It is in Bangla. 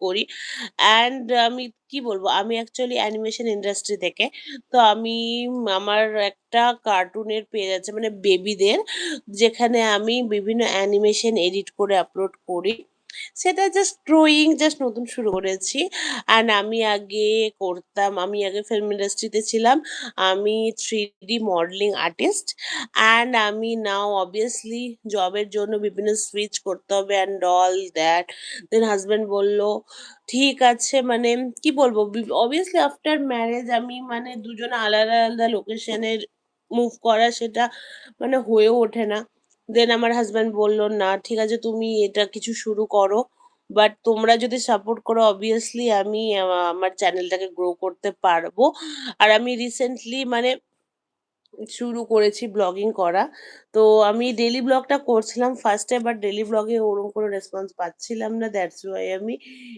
করি। অ্যান্ড আমি কি বলবো? আমি অ্যাকচুয়ালি অ্যানিমেশন ইন্ডাস্ট্রি থেকে। তো আমি আমার একটা কার্টুনের পেজ আছে মানে বেবিদের, যেখানে আমি বিভিন্ন অ্যানিমেশন এডিট করে আপলোড করি। সেটা জাস্ট ড্রয়িং জাস্ট নতুন শুরু করেছি। অ্যান্ড আমি আগে ফিল্ম ইন্ডাস্ট্রিতে ছিলাম। আমি 3D মডেলিং আর্টিস্ট। অ্যান্ড আমি নাও অবভিয়াসলি জবের জন্য বিভিন্ন সুইচ করতে হবে and all that. Then husband বলল, "ঠিক আছে।" মানে কি বলবো? অবভিয়াসলি আফটার ম্যারেজ আমি মানে দুজনে আলাদা, আলাদা লোকেশনে মুভ করা সেটা মানে হয়েও ওঠে না। দেন আমার হাসব্যান্ড বলল, "না, ঠিক আছে তুমি এটা কিছু শুরু করো। বাট তোমরা যদি সাপোর্ট করো অবভিয়াসলি আমি আমার চ্যানেলটাকে গ্রো করতে পারবো।" আর আমি রিসেন্টলি মানে শুরু করেছি ব্লগিং করা। তো আমি ডেইলি ব্লগটা করছিলাম ফার্স্ট এ, বাট ডেইলি ব্লগে ওরকম কোনো রেসপন্স পাচ্ছিলাম না। দ্যাটস ওয়াই আমি